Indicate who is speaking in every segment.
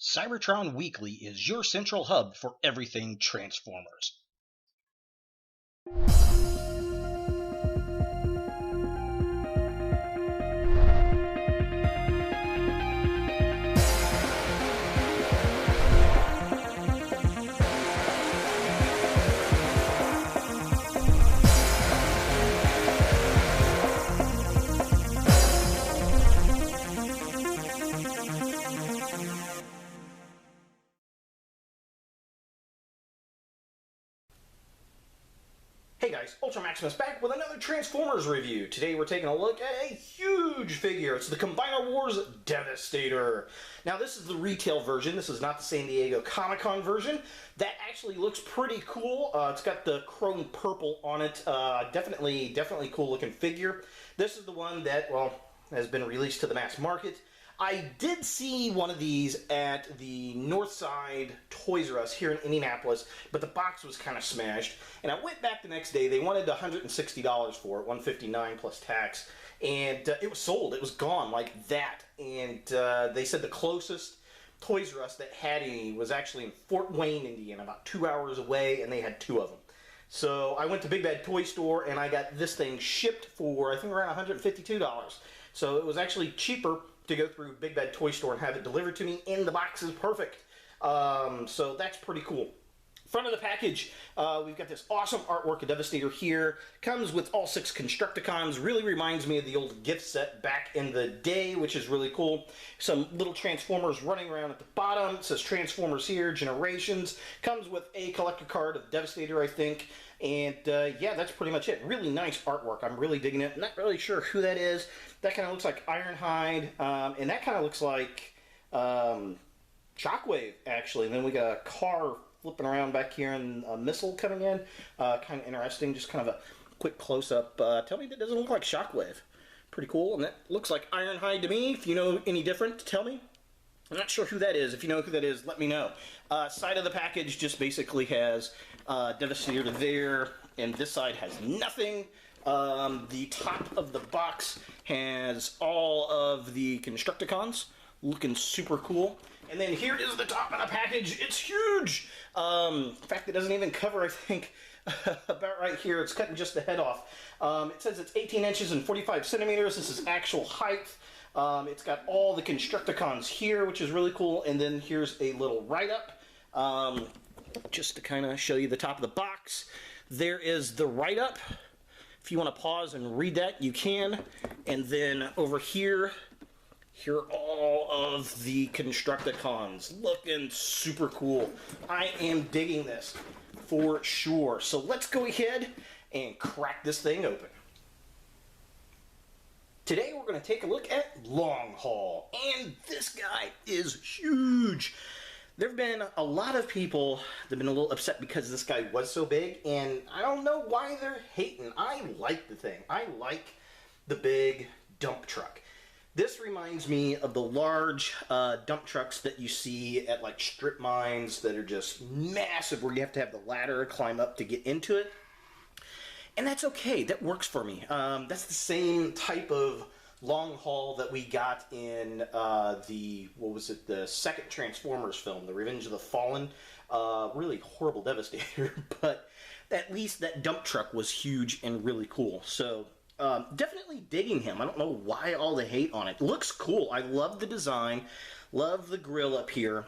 Speaker 1: Cybertron Weekly is your central hub for everything Transformers.
Speaker 2: Hey guys, Ultra Maximus back with another Transformers review. Today we're taking a look at a huge figure. It's the Combiner Wars Devastator. Now this is the retail version. This is not the San Diego Comic-Con version. That actually looks pretty cool. It's got the chrome purple on it. Definitely cool looking figure. This is the one that, well, has been released to the mass market. I did see one of these at the Northside Toys R Us here in Indianapolis, but the box was kind of smashed. And I went back the next day. They wanted $160 for it, $159 plus tax, and it was sold. It was gone like that. And they said the closest Toys R Us that had any was actually in Fort Wayne, Indiana, about 2 hours away, and they had two of them. So I went to Big Bad Toy Store, and I got this thing shipped for, I think, around $152. So it was actually cheaper to go through Big Bad Toy Store and have it delivered to me, and the box is perfect. So that's pretty cool. Front of the package, we've got this awesome artwork of Devastator here. Comes with all 6 Constructicons. Really reminds me of the old gift set back in the day, which is really cool. Some little Transformers running around at the bottom. It says Transformers here, Generations. Comes with a collector card of Devastator, I think. And yeah, that's pretty much it. Really nice artwork. I'm really digging it. Not really sure who that is. That kind of looks like Ironhide. And that kind of looks like Shockwave, actually. And then we got a car flipping around back here and a missile coming in. Kind of interesting. Just kind of a quick close-up. Tell me that doesn't look like Shockwave. Pretty cool. And that looks like Ironhide to me. If you know any different, tell me. I'm not sure who that is. If you know who that is, let me know. Side of the package just basically has Devastator there, and this side has nothing. The top of the box has all of the Constructicons, looking super cool. And then here is the top of the package. It's huge! In fact, it doesn't even cover, I think, about right here. It's cutting just the head off. It says it's 18 inches and 45 centimeters. This is actual height. It's got all the Constructicons here, which is really cool. And then here's a little write-up, just to kind of show you the top of the box. There is the write-up. If you want to pause and read that, you can. And then over here, here are all of the Constructicons. Looking super cool. I am digging this for sure. So let's go ahead and crack this thing open. Today we're going to take a look at Long Haul, and this guy is huge. There have been a lot of people that have been a little upset because this guy was so big, and I don't know why they're hating. I like the thing. I like the big dump truck. This reminds me of the large dump trucks that you see at like strip mines that are just massive, where you have to have the ladder climb up to get into it. And that's okay. That works for me. That's the same type of long haul that we got in the second Transformers film, The Revenge of the Fallen. Really horrible Devastator, but at least that dump truck was huge and really cool. So definitely digging him. I don't know why all the hate on it. Looks cool. I love the design. Love the grill up here.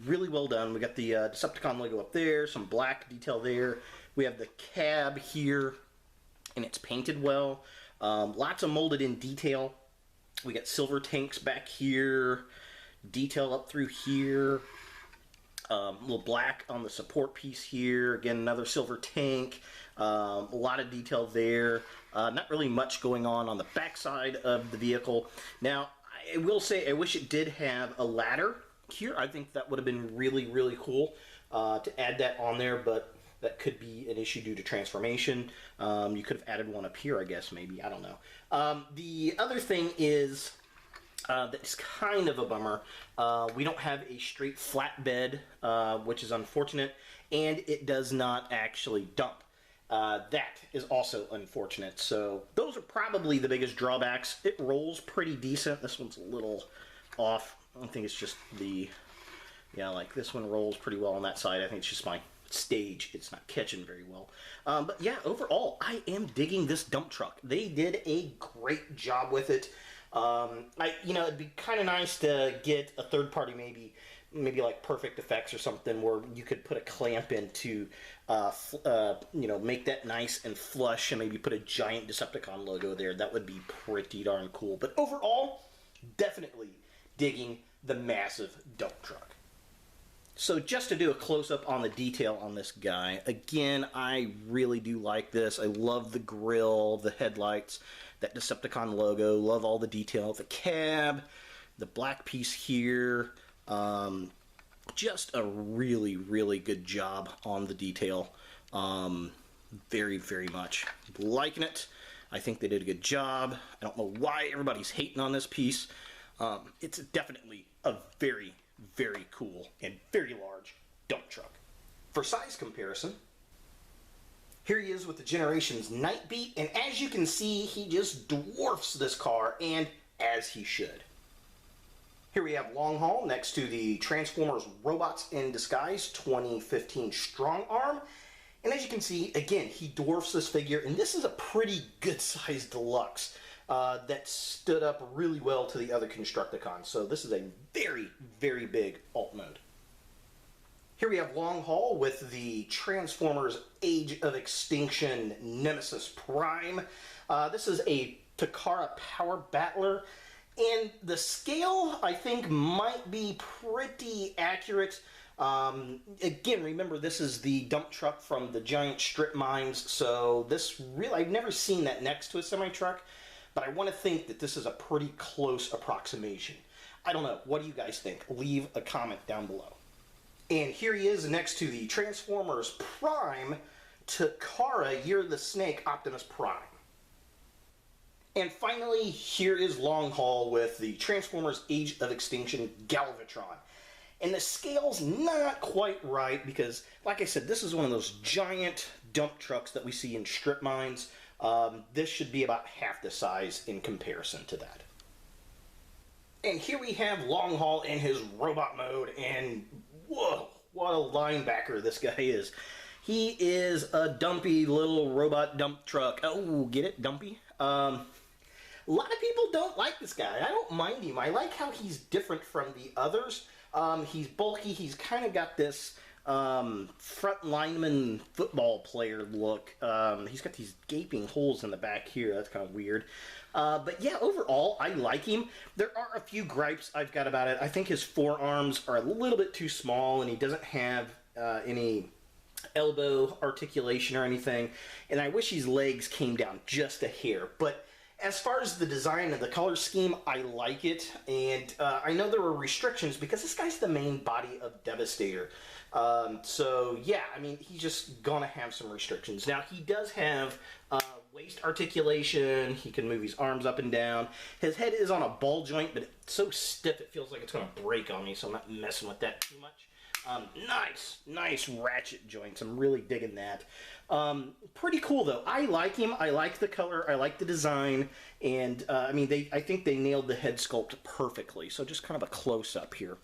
Speaker 2: Really well done. We got the Decepticon logo up there, some black detail there. We have the cab here, and it's painted well. Lots of molded in detail. We got silver tanks back here, detail up through here, a little black on the support piece here. Again, another silver tank. A lot of detail there. Not really much going on the backside of the vehicle. Now, I will say I wish it did have a ladder here. I think that would have been really, really cool to add that on there, but that could be an issue due to transformation. You could have added one up here, I guess, maybe. I don't know. The other thing is that's kind of a bummer. We don't have a straight flatbed, which is unfortunate, and it does not actually dump. That is also unfortunate. So those are probably the biggest drawbacks. It rolls pretty decent. This one's a little off. I think it's just the Yeah, like this one rolls pretty well on that side. I think it's just my stage. It's not catching very well. But yeah, overall, I am digging this dump truck. They did a great job with it. It'd be kind of nice to get a third party, maybe like Perfect Effects or something, where you could put a clamp in to, make that nice and flush, and maybe put a giant Decepticon logo there. That would be pretty darn cool. But overall, definitely digging the massive dump truck. So just to do a close-up on the detail on this guy, again, I really do like this. I love the grille, the headlights, that Decepticon logo, love all the detail, the cab, the black piece here. Just a really, really good job on the detail. Very, very much liking it. I think they did a good job. I don't know why everybody's hating on this piece. It's definitely a very, very cool and very large dump truck. For size comparison, here he is with the Generations Nightbeat, and as you can see, he just dwarfs this car, and as he should. Here we have Long Haul next to the Transformers Robots in Disguise 2015 Strong Arm. And as you can see, again, he dwarfs this figure, and this is a pretty good-sized deluxe that stood up really well to the other Constructicons. So this is a very, very big alt mode. Here we have Long Haul with the Transformers Age of Extinction Nemesis Prime. This is a Takara Power Battler, and the scale, I think, might be pretty accurate. Again, remember, this is the dump truck from the giant strip mines, so this really, I've never seen that next to a semi-truck, but I want to think that this is a pretty close approximation. I don't know. What do you guys think? Leave a comment down below. And here he is next to the Transformers Prime Takara Year of the Snake Optimus Prime. And finally, here is Long Haul with the Transformers Age of Extinction Galvatron. And the scale's not quite right because, like I said, this is one of those giant dump trucks that we see in strip mines. This should be about half the size in comparison to that. And here we have Long Haul in his robot mode, and whoa, what a linebacker this guy is. He is a dumpy little robot dump truck. Oh, get it? Dumpy? A lot of people don't like this guy. I don't mind him. I like how he's different from the others. He's bulky. He's kind of got this front lineman football player look. He's got these gaping holes in the back here. That's kind of weird. But yeah, overall, I like him. There are a few gripes I've got about it. I think his forearms are a little bit too small, and he doesn't have any elbow articulation or anything. And I wish his legs came down just a hair. But as far as the design and the color scheme, I like it. And I know there were restrictions because this guy's the main body of Devastator. So yeah, I mean, he's just gonna have some restrictions. Now, he does have waist articulation. He can move his arms up and down. His head is on a ball joint, but it's so stiff it feels like it's gonna break on me, so I'm not messing with that too much. Nice ratchet joints. I'm really digging that. Pretty cool though. I like him. I like the color. I like the design. And I mean, I think they nailed the head sculpt perfectly. So just kind of a close up here.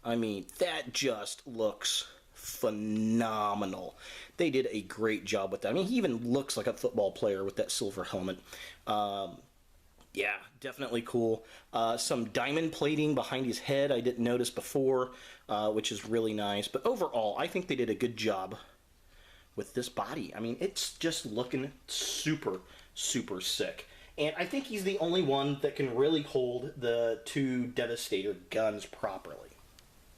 Speaker 2: I mean, that just looks phenomenal. They did a great job with that. I mean, he even looks like a football player with that silver helmet. Yeah, definitely cool. Some diamond plating behind his head I didn't notice before, which is really nice. But overall, I think they did a good job with this body. I mean, it's just looking super, super sick. And I think he's the only one that can really hold the two Devastator guns properly.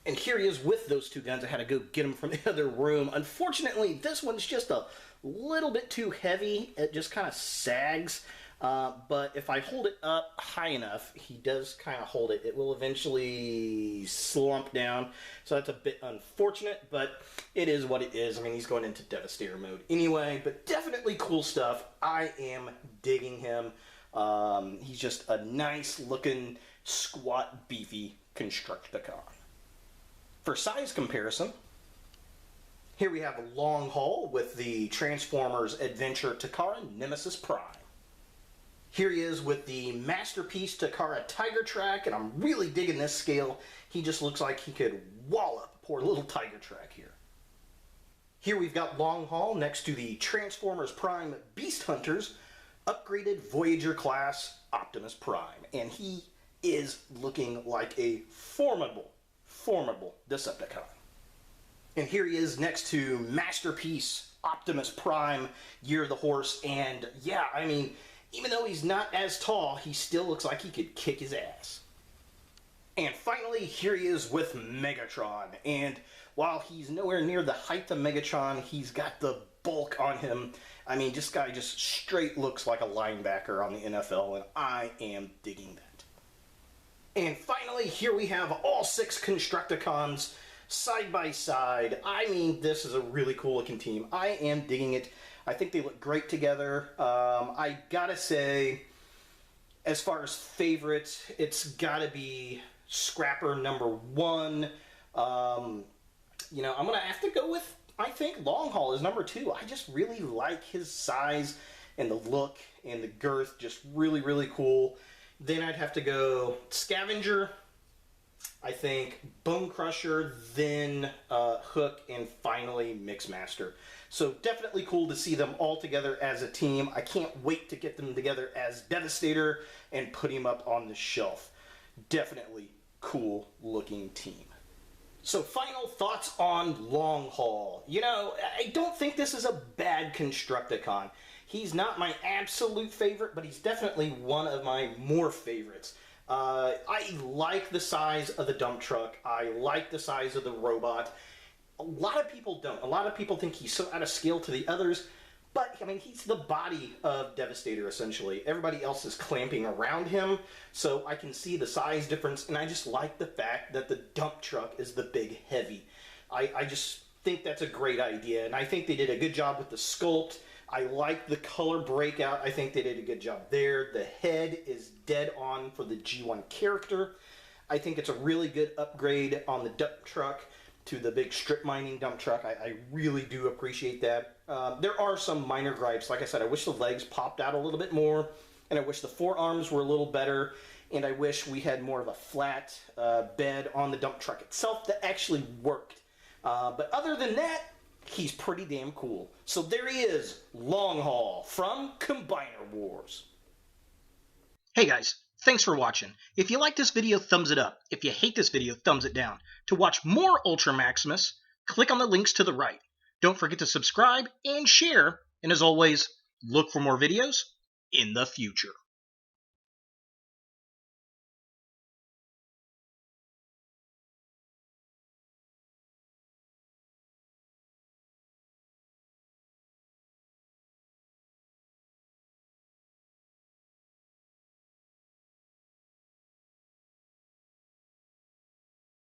Speaker 2: And here he is with those two guns. I had to go get them from the other room. Unfortunately, this one's just a little bit too heavy. It just kind of sags. But if I hold it up high enough, he does kind of hold it. It will eventually slump down. So that's a bit unfortunate, but it is what it is. I mean, he's going into Devastator mode anyway, but definitely cool stuff. I am digging him. He's just a nice looking, squat, beefy Constructicon. For size comparison, here we have a Long Haul with the Transformers Adventure Takara Nemesis Prime. Here he is with the Masterpiece Takara Tiger Track, and I'm really digging this scale. He just looks like he could wallop poor little Tiger Track here. Here we've got Long Haul next to the Transformers Prime Beast Hunters upgraded Voyager class Optimus Prime, and he is looking like a formidable Decepticon. And here he is next to Masterpiece Optimus Prime Year of the Horse, and yeah, I mean, even though he's not as tall, he still looks like he could kick his ass. And finally, here he is with Megatron, and while he's nowhere near the height of Megatron, he's got the bulk on him. I mean, this guy just straight looks like a linebacker on the NFL, and I am digging that. And finally, here we have all 6 Constructicons side by side. I mean, this is a really cool looking team. I am digging it. I think they look great together. I gotta say, as far as favorites, it's gotta be Scrapper #1. You know, I'm gonna have to go with, I think, Long Haul is #2. I just really like his size and the look and the girth, just really cool. Then I'd have to go Scavenger, I think Bone Crusher, then Hook, and finally Mixmaster. So definitely cool to see them all together as a team. I can't wait to get them together as Devastator and put him up on the shelf. Definitely cool looking team. So final thoughts on Long Haul. You know, I don't think this is a bad Constructicon. He's not my absolute favorite, but he's definitely one of my more favorites. I like the size of the dump truck. I like the size of the robot. A lot of people don't. A lot of people think he's so out of scale to the others, but I mean, he's the body of Devastator essentially. Everybody else is clamping around him, so I can see the size difference, and I just like the fact that the dump truck is the big heavy. I just think that's a great idea, and I think they did a good job with the sculpt. I like the color breakout. I think they did a good job there. The head is dead on for the G1 character. I think it's a really good upgrade on the dump truck to the big strip mining dump truck. I really do appreciate that. There are some minor gripes. Like I said, I wish the legs popped out a little bit more, and I wish the forearms were a little better, and I wish we had more of a flat bed on the dump truck itself that actually worked. But other than that, he's pretty damn cool. So there he is, Long Haul from Combiner Wars.
Speaker 1: Hey guys, thanks for watching. If you like this video, thumbs it up. If you hate this video, thumbs it down. To watch more Ultra Maximus, click on the links to the right. Don't forget to subscribe and share. And as always, look for more videos in the future.